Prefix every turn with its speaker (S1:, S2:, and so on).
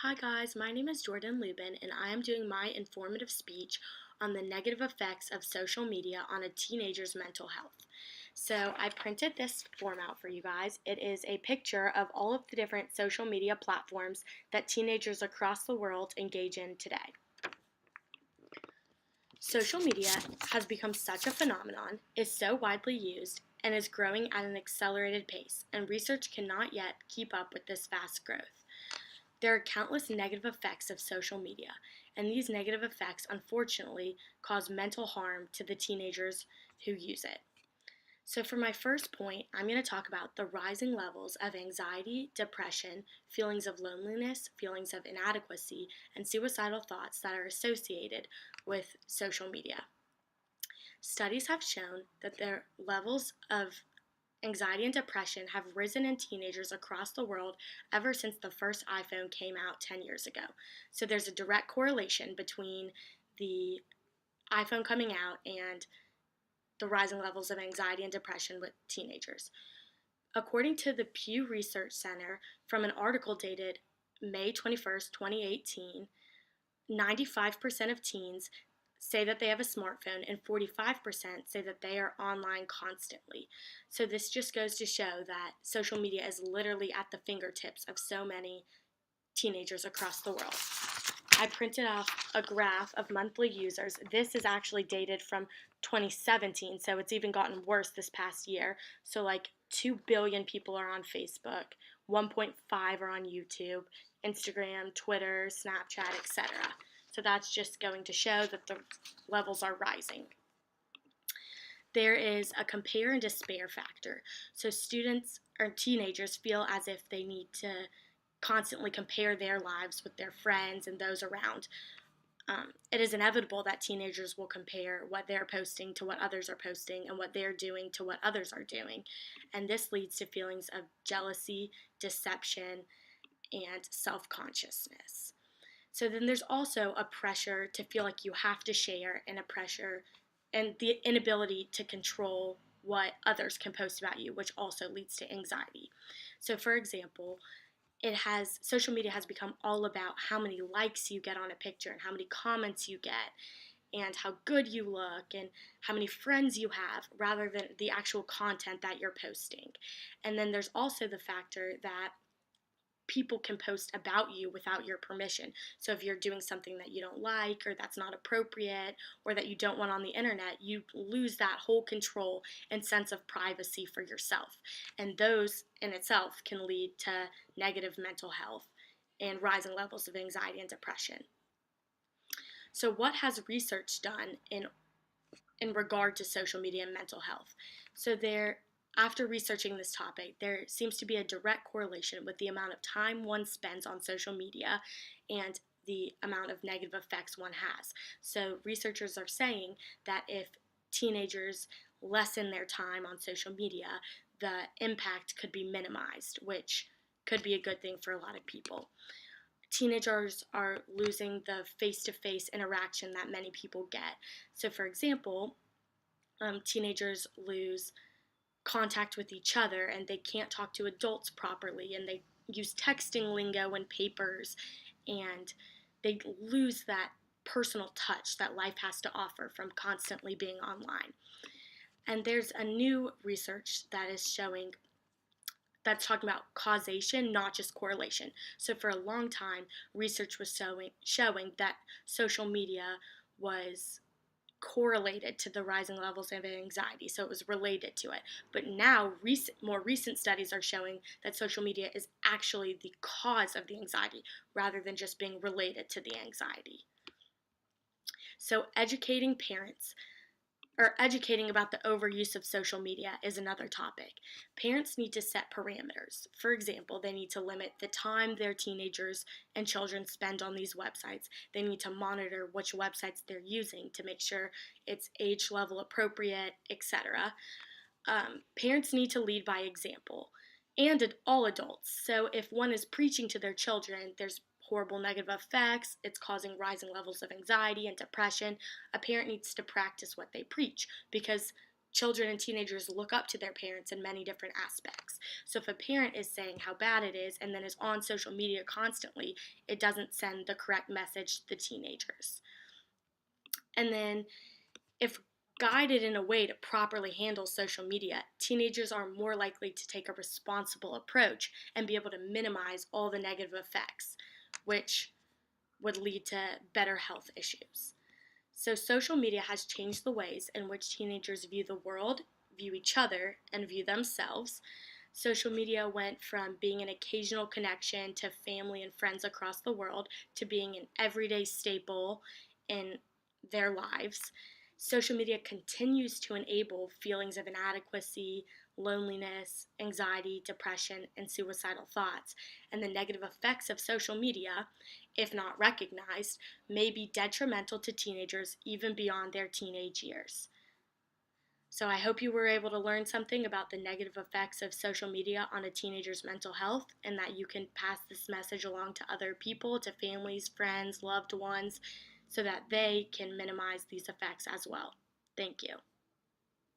S1: Hi guys, my name is Jordan Lubin and I am doing my informative speech on the negative effects of social media on a teenager's mental health. So I printed this form out for you guys. It is a picture of all of the different social media platforms that teenagers across the world engage in today. Social media has become such a phenomenon, is so widely used, and is growing at an accelerated pace, and research cannot yet keep up with this fast growth. There are countless negative effects of social media, and these negative effects unfortunately cause mental harm to the teenagers who use it. So, for my first point, I'm going to talk about the rising levels of anxiety, depression, feelings of loneliness, feelings of inadequacy, and suicidal thoughts that are associated with social media. Studies have shown that their levels of anxiety and depression have risen in teenagers across the world ever since the first iPhone came out 10 years ago. So there's a direct correlation between the iPhone coming out and the rising levels of anxiety and depression with teenagers. According to the Pew Research Center, from an article dated May 21st, 2018, 95% of teens say that they have a smartphone, and 45% say that they are online constantly. So, this just goes to show that social media is literally at the fingertips of so many teenagers across the world. I printed off a graph of monthly users. This is actually dated from 2017, so it's even gotten worse this past year. So, like 2 billion people are on Facebook, 1.5 are on YouTube, Instagram, Twitter, Snapchat, etc. So, that's just going to show that the levels are rising. There is a compare and despair factor. So, students or teenagers feel as if they need to constantly compare their lives with their friends and those around. It is inevitable that teenagers will compare what they're posting to what others are posting and what they're doing to what others are doing. And this leads to feelings of jealousy, deception, and self consciousness. So then there's also a pressure to feel like you have to share, and a pressure and the inability to control what others can post about you, which also leads to anxiety. So, for example, social media has become all about how many likes you get on a picture and how many comments you get and how good you look and how many friends you have rather than the actual content that you're posting. And then there's also the factor that people can post about you without your permission. So if you're doing something that you don't like or that's not appropriate or that you don't want on the internet, you lose that whole control and sense of privacy for yourself. And those in itself can lead to negative mental health and rising levels of anxiety and depression. So what has research done in regard to social media and mental health? So after researching this topic, there seems to be a direct correlation with the amount of time one spends on social media and the amount of negative effects one has. So researchers are saying that if teenagers lessen their time on social media, the impact could be minimized, which could be a good thing for a lot of people. Teenagers are losing the face-to-face interaction that many people get. So, for example, teenagers lose contact with each other and they can't talk to adults properly, and they use texting lingo and papers, and they lose that personal touch that life has to offer from constantly being online. And there's a new research that is showing that's talking about causation, not just correlation. So for a long time, research was showing that social media was correlated to the rising levels of anxiety, so it was related to it. But now, more recent studies are showing that social media is actually the cause of the anxiety rather than just being related to the anxiety. So educating about the overuse of social media is another topic. Parents need to set parameters. For example, they need to limit the time their teenagers and children spend on these websites. They need to monitor which websites they're using to make sure it's age level appropriate, etc. Parents need to lead by example, and all adults. So if one is preaching to their children, there's horrible negative effects, it's causing rising levels of anxiety and depression. A parent needs to practice what they preach, because children and teenagers look up to their parents in many different aspects. So if a parent is saying how bad it is and then is on social media constantly, it doesn't send the correct message to the teenagers. And then if guided in a way to properly handle social media, teenagers are more likely to take a responsible approach and be able to minimize all the negative effects, which would lead to better health issues. So, social media has changed the ways in which teenagers view the world, view each other, and view themselves. Social media went from being an occasional connection to family and friends across the world to being an everyday staple in their lives. Social media continues to enable feelings of inadequacy, loneliness, anxiety, depression, and suicidal thoughts. And the negative effects of social media, if not recognized, may be detrimental to teenagers even beyond their teenage years. So I hope you were able to learn something about the negative effects of social media on a teenager's mental health, and that you can pass this message along to other people, to families, friends, loved ones, so that they can minimize these effects as well. Thank you.